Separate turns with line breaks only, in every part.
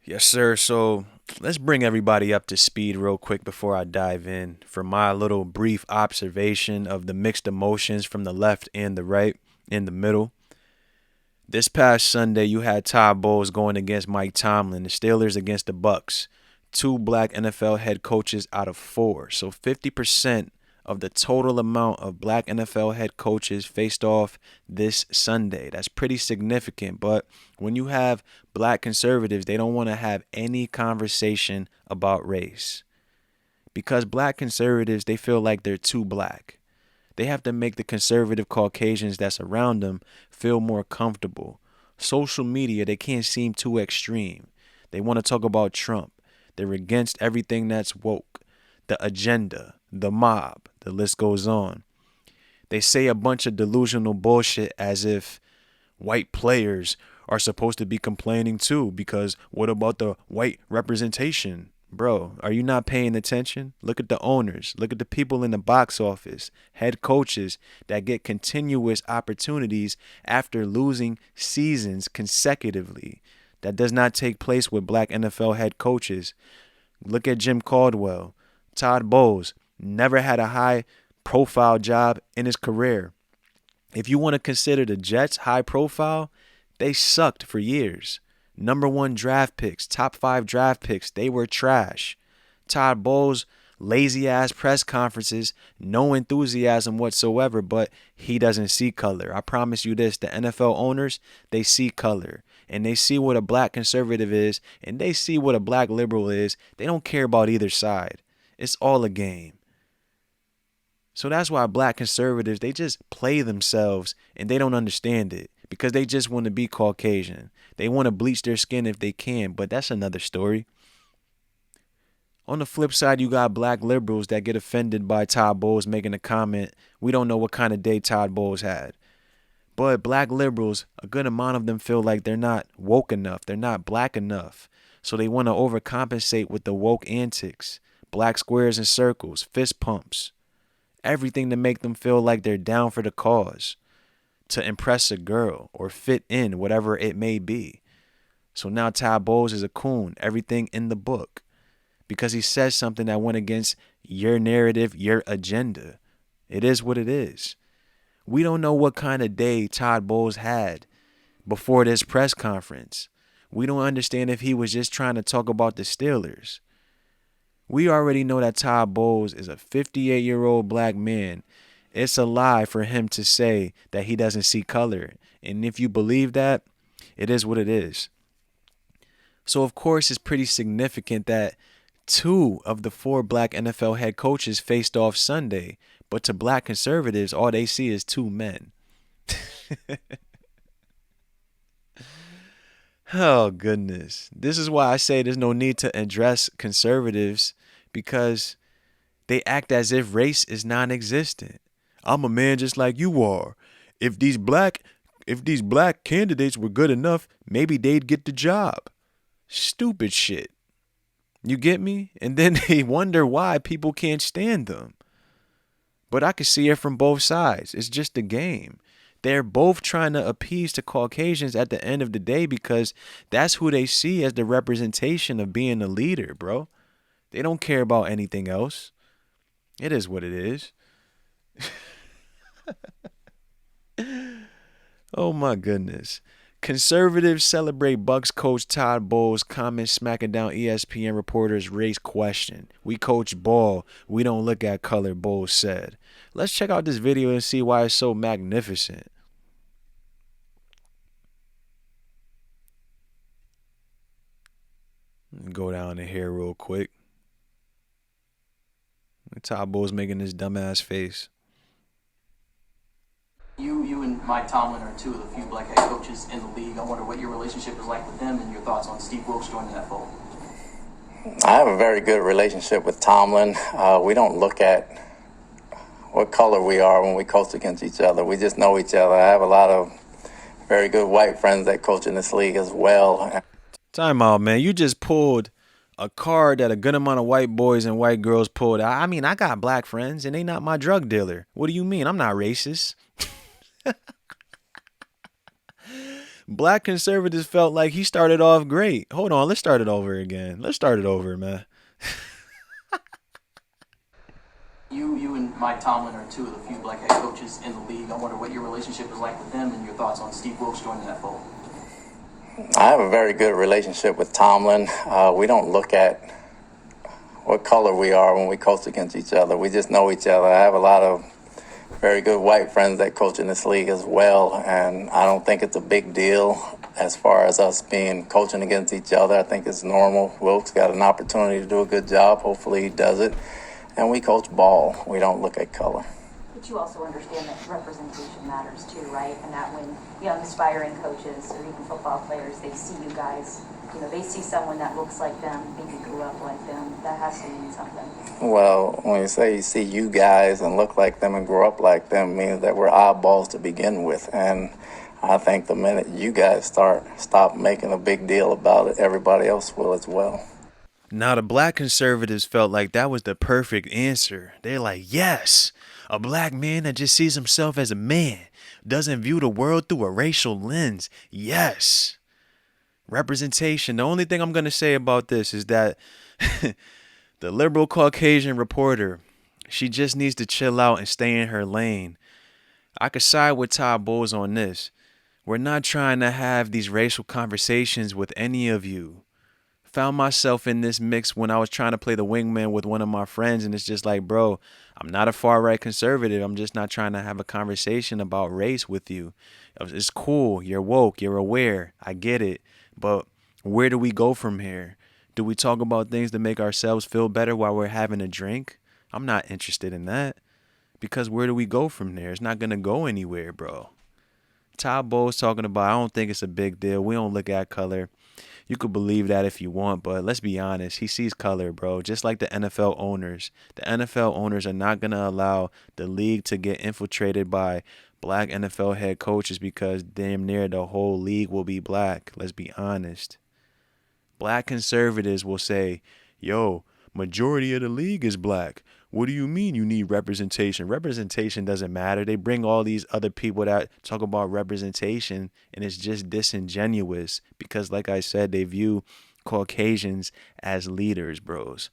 Yes, sir. So let's bring everybody up to speed real quick before I dive in for my little brief observation of the mixed emotions from the left and the right in the middle. This past Sunday, you had Todd Bowles going against Mike Tomlin, the Steelers against the Bucs. Two black NFL head coaches out of four. So 50% of the total amount of black NFL head coaches faced off this Sunday. That's pretty significant. But when you have black conservatives, they don't want to have any conversation about race. Because black conservatives, they feel like they're too black. They have to make the conservative Caucasians that's around them feel more comfortable. Social media, they can't seem too extreme. They want to talk about Trump. They're against everything that's woke, the agenda, the mob, the list goes on. They say a bunch of delusional bullshit as if white players are supposed to be complaining too because what about the white representation? Bro, are you not paying attention? Look at the owners. Look at the people in the box office, head coaches that get continuous opportunities after losing seasons consecutively. That does not take place with black NFL head coaches. Look at Jim Caldwell. Todd Bowles never had a high profile job in his career. If you want to consider the Jets high profile, they sucked for years. Number one draft picks, top five draft picks, they were trash. Todd Bowles, lazy ass press conferences, no enthusiasm whatsoever, but he doesn't see color. I promise you this, the NFL owners, they see color. And they see what a black conservative is, and they see what a black liberal is. They don't care about either side. It's all a game. So that's why black conservatives, they just play themselves and they don't understand it because they just want to be Caucasian. They want to bleach their skin if they can, but that's another story. On the flip side, you got black liberals that get offended by Todd Bowles making a comment. We don't know what kind of day Todd Bowles had. But black liberals, a good amount of them feel like they're not woke enough. They're not black enough. So they want to overcompensate with the woke antics. Black squares and circles, fist pumps. Everything to make them feel like they're down for the cause, to impress a girl or fit in, whatever it may be. So now Todd Bowles is a coon, everything in the book, because he says something that went against your narrative, your agenda. It is what it is. We don't know what kind of day Todd Bowles had before this press conference. We don't understand if he was just trying to talk about the Steelers. We already know that Todd Bowles is a 58-year-old black man. It's a lie for him to say that he doesn't see color. And if you believe that, it is what it is. So, of course, it's pretty significant that two of the four black NFL head coaches faced off Sunday. But to black conservatives, all they see is two men. Oh, goodness. This is why I say there's no need to address conservatives because they act as if race is non-existent. I'm a man just like you are. If these black candidates were good enough, maybe they'd get the job. Stupid shit. You get me? And then they wonder why people can't stand them. But I can see it from both sides. It's just a game. They're both trying to appease to Caucasians at the end of the day because that's who they see as the representation of being a leader, bro. They don't care about anything else. It is what it is. Oh my goodness. Conservatives celebrate Bucs coach Todd Bowles' comments smacking down ESPN reporters' race question. We coach ball. We don't look at color, Bowles said. Let's check out this video and see why it's so magnificent. Go down to here real quick. Todd Bowles making this dumbass face.
You and Mike Tomlin are two of the few black head coaches in the league. I wonder what your relationship is like with them and your thoughts on Steve Wilks joining that fold.
I have a very good relationship with Tomlin. We don't look at what color we are when we coach against each other. We just know each other. I have a lot of very good white friends that coach in this league as well.
Time out, man. You just pulled a card that a good amount of white boys and white girls pulled. I mean, I got black friends and they not my drug dealer. What do you mean? I'm not racist. Black conservatives felt like he started off great. Hold on, let's start it over again. Let's start it over, man.
You and Mike Tomlin are two of the few black head coaches in the league. I wonder what your relationship is like with them and your thoughts on Steve Wilks joining that fold.
I have a very good relationship with Tomlin. We don't look at what color we are when we coach against each other. We just know each other. I have a lot of very good white friends that coach in this league as well, and I don't think it's a big deal as far as us being coaching against each other. I think it's normal. Wilkes got an opportunity to do a good job. Hopefully he does it. And we coach ball. We don't look at color.
But you also understand that representation matters too, right? And that when young aspiring coaches or even football players, they see you guys, they see someone that looks like them, maybe grew up like them, that has to mean something.
Well, when you say you see you guys and look like them and grow up like them, means that we're oddballs to begin with. And I think the minute you guys stop making a big deal about it, everybody else will as well.
Now, the black conservatives felt like that was the perfect answer. They're like, yes, a black man that just sees himself as a man, doesn't view the world through a racial lens. Yes. Representation. The only thing I'm going to say about this is that the liberal Caucasian reporter, she just needs to chill out and stay in her lane. I could side with Todd Bowles on this. We're not trying to have these racial conversations with any of you. Found myself in this mix when I was trying to play the wingman with one of my friends, and it's just like, bro, I'm not a far right conservative. I'm just not trying to have a conversation about race with you. It's cool. You're woke. You're aware. I get it. But where do we go from here? Do we talk about things to make ourselves feel better while we're having a drink? I'm not interested in that. Because where do we go from there? It's not going to go anywhere, bro. Todd Bowles talking about, I don't think it's a big deal. We don't look at color. You could believe that if you want, but let's be honest. He sees color, bro, just like the NFL owners. The NFL owners are not going to allow the league to get infiltrated by black NFL head coaches because damn near the whole league will be black. Let's be honest. Black conservatives will say, yo, majority of the league is black. What do you mean you need representation? Representation doesn't matter. They bring all these other people that talk about representation, and it's just disingenuous because, like I said, they view Caucasians as leaders, bros.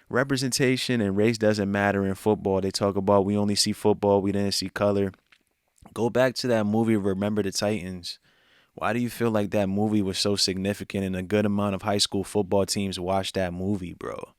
Representation and race doesn't matter in football. They talk about we only see football, we didn't see color. Go back to that movie, Remember the Titans. Why do you feel like that movie was so significant and a good amount of high school football teams watched that movie, bro?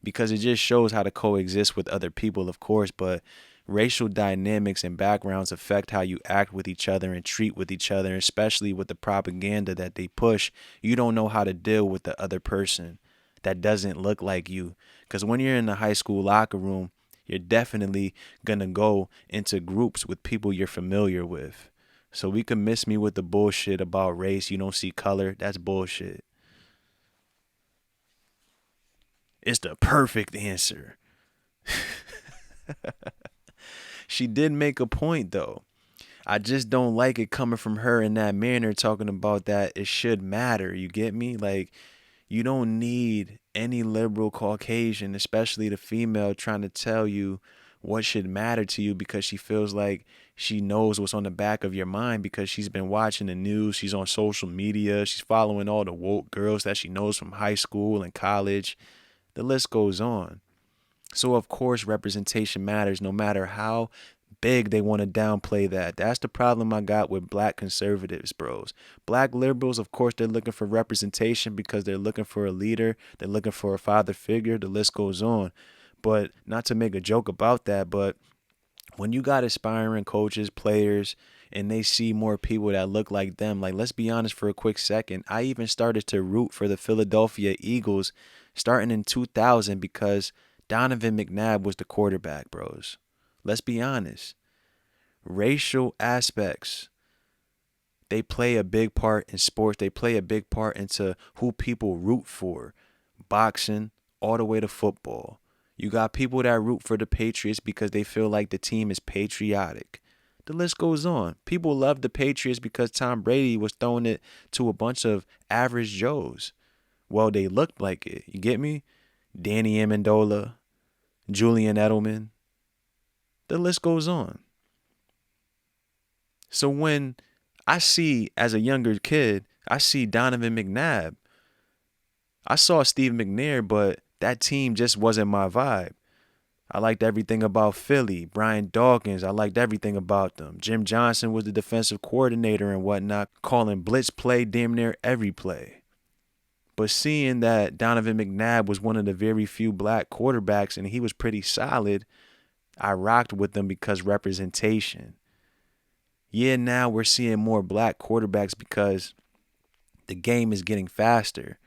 Because it just shows how to coexist with other people, of course, but racial dynamics and backgrounds affect how you act with each other and treat with each other, especially with the propaganda that they push. You don't know how to deal with the other person that doesn't look like you. Because when you're in the high school locker room, you're definitely going to go into groups with people you're familiar with. So we can miss me with the bullshit about race. You don't see color. That's bullshit. It's the perfect answer. She did make a point, though. I just don't like it coming from her in that manner, talking about that it should matter. You get me? Like, you don't need any liberal Caucasian, especially the female, trying to tell you what should matter to you because she feels like she knows what's on the back of your mind because she's been watching the news. She's on social media. She's following all the woke girls that she knows from high school and college. The list goes on. So, of course, representation matters no matter how big they want to downplay that. That's the problem I got with black conservatives, bros. Black liberals, of course, they're looking for representation because they're looking for a leader. They're looking for a father figure. The list goes on. But not to make a joke about that, but when you got aspiring coaches, players, and they see more people that look like them, like, let's be honest for a quick second. I even started to root for the Philadelphia Eagles starting in 2000 because Donovan McNabb was the quarterback, bros. Let's be honest. Racial aspects, they play a big part in sports. They play a big part into who people root for. Boxing, all the way to football. You got people that root for the Patriots because they feel like the team is patriotic. The list goes on. People love the Patriots because Tom Brady was throwing it to a bunch of average Joes. Well, they looked like it. You get me? Danny Amendola, Julian Edelman. The list goes on. So when I see, as a younger kid, I see Donovan McNabb. I saw Steve McNair, but that team just wasn't my vibe. I liked everything about Philly. Brian Dawkins, I liked everything about them. Jim Johnson was the defensive coordinator and whatnot, calling blitz play damn near every play. But seeing that Donovan McNabb was one of the very few black quarterbacks and he was pretty solid, I rocked with them because representation. Yeah, now we're seeing more black quarterbacks because the game is getting faster.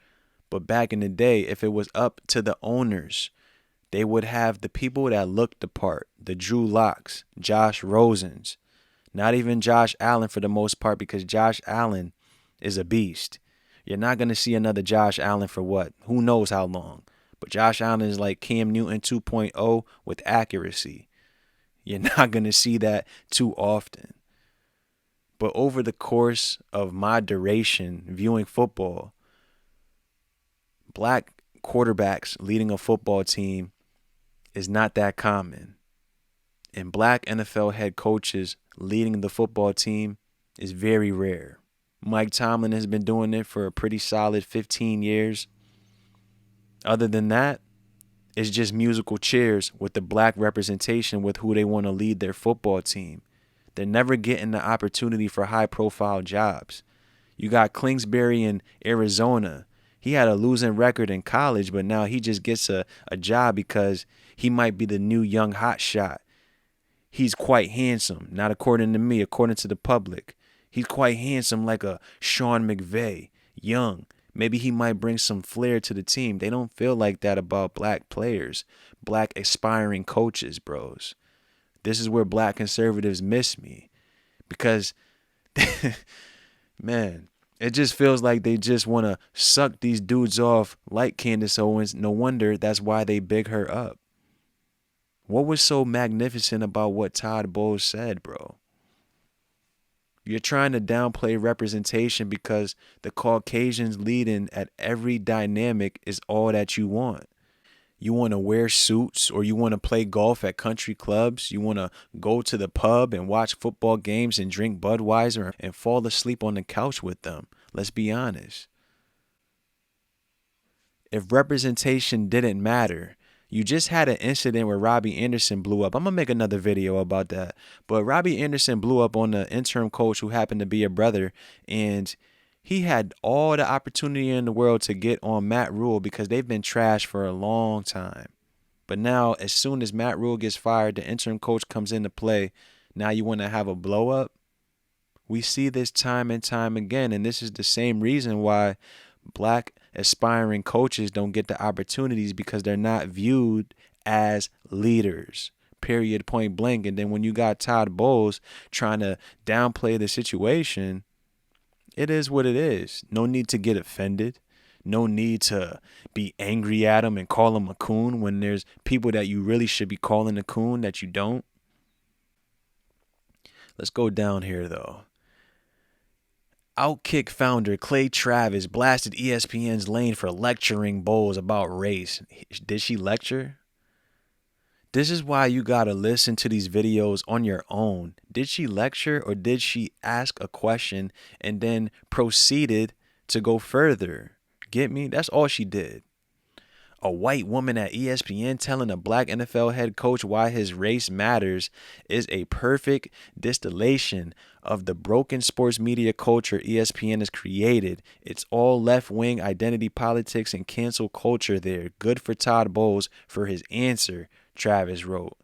But back in the day, if it was up to the owners, they would have the people that looked the part, the Drew Locks, Josh Rosens, not even Josh Allen for the most part, because Josh Allen is a beast. You're not going to see another Josh Allen for what? Who knows how long? But Josh Allen is like Cam Newton 2.0 with accuracy. You're not going to see that too often. But over the course of my duration viewing football, black quarterbacks leading a football team is not that common. And black NFL head coaches leading the football team is very rare. Mike Tomlin has been doing it for a pretty solid 15 years. Other than that, it's just musical chairs with the black representation with who they want to lead their football team. They're never getting the opportunity for high-profile jobs. You got Kingsbury in Arizona. He had a losing record in college, but now he just gets a job because he might be the new young hot shot. He's quite handsome, not according to me, according to the public. He's quite handsome like a Sean McVay, young. Maybe he might bring some flair to the team. They don't feel like that about black players, black aspiring coaches, bros. This is where black conservatives miss me because, man, it just feels like they just want to suck these dudes off like Candace Owens. No wonder that's why they big her up. What was so magnificent about what Todd Bowles said, bro? You're trying to downplay representation because the Caucasians leading at every dynamic is all that you want. You want to wear suits, or you want to play golf at country clubs. You want to go to the pub and watch football games and drink Budweiser and fall asleep on the couch with them. Let's be honest. If representation didn't matter, you just had an incident where Robbie Anderson blew up. I'm going to make another video about that. But Robbie Anderson blew up on the interim coach who happened to be a brother, and he had all the opportunity in the world to get on Matt Rule because they've been trashed for a long time. But now, as soon as Matt Rule gets fired, the interim coach comes into play. Now you want to have a blow up? We see this time and time again, and this is the same reason why black aspiring coaches don't get the opportunities, because they're not viewed as leaders. Period, point blank. And then when you got Todd Bowles trying to downplay the situation, it is what it is. No need to get offended. No need to be angry at him and call him a coon when there's people that you really should be calling a coon that you don't. Let's go down here, though. Outkick founder Clay Travis blasted ESPN's Lane for lecturing Bowles about race. Did she lecture? This is why you gotta listen to these videos on your own. Did she lecture, or did she ask a question and then proceeded to go further? Get me? That's all she did. A white woman at ESPN telling a black NFL head coach why his race matters is a perfect distillation of the broken sports media culture ESPN has created. It's all left-wing identity politics and cancel culture there. Good for Todd Bowles for his answer, Travis wrote.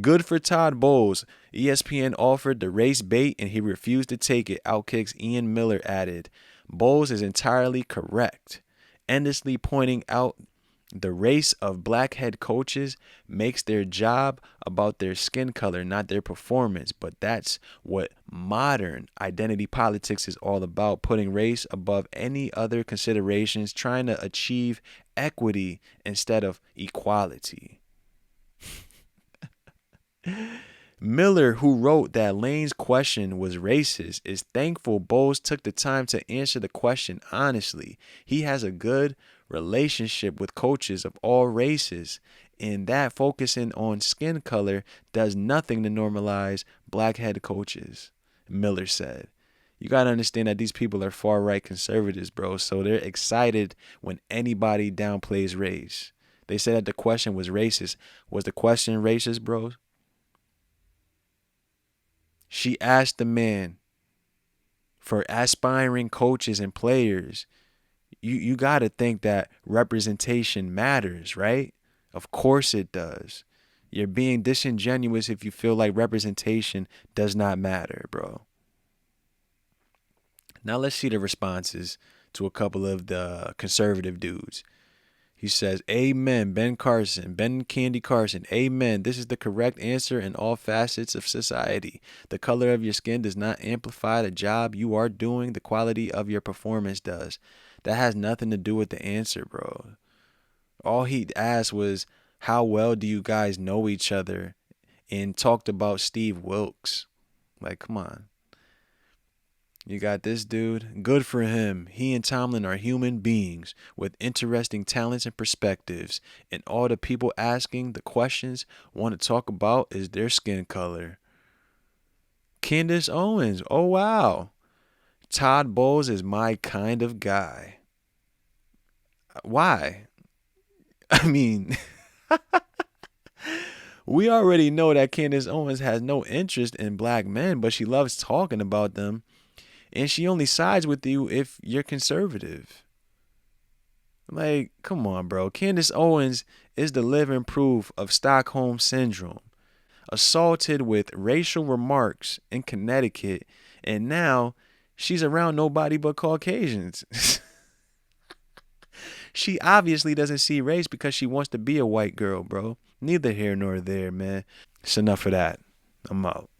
Good for Todd Bowles. ESPN offered the race bait and he refused to take it, Outkick's Ian Miller added. Bowles is entirely correct. Endlessly pointing out the race of black head coaches makes their job about their skin color, not their performance. But that's what modern identity politics is all about, putting race above any other considerations, trying to achieve equity instead of equality. Miller, who wrote that Lane's question was racist, is thankful Bowles took the time to answer the question honestly. He has a good relationship with coaches of all races, And that focusing on skin color does nothing to normalize black head coaches, Miller said. You got to understand that these people are far right conservatives, bro. So they're excited when anybody downplays race. They said that the question was racist. Was the question racist, bro? She asked the man for aspiring coaches and players. You got to think that representation matters, right? Of course it does. You're being disingenuous if you feel like representation does not matter, bro. Now let's see the responses to a couple of the conservative dudes. He says, Amen, Ben Carson, Ben Candy Carson. Amen. This is the correct answer in all facets of society. The color of your skin does not amplify the job you are doing. The quality of your performance does. That has nothing to do with the answer, bro. All he asked was, how well do you guys know each other? And talked about Steve Wilkes. Like, come on. You got this dude. Good for him. He and Tomlin are human beings with interesting talents and perspectives. And all the people asking the questions want to talk about is their skin color. Candace Owens. Oh, wow. Todd Bowles is my kind of guy. Why? I mean, we already know that Candace Owens has no interest in black men, but she loves talking about them. And she only sides with you if you're conservative. Like, come on, bro. Candace Owens is the living proof of Stockholm Syndrome. Assaulted with racial remarks in Connecticut, and now she's around nobody but Caucasians. She obviously doesn't see race because she wants to be a white girl, bro. Neither here nor there, man. It's enough of that. I'm out.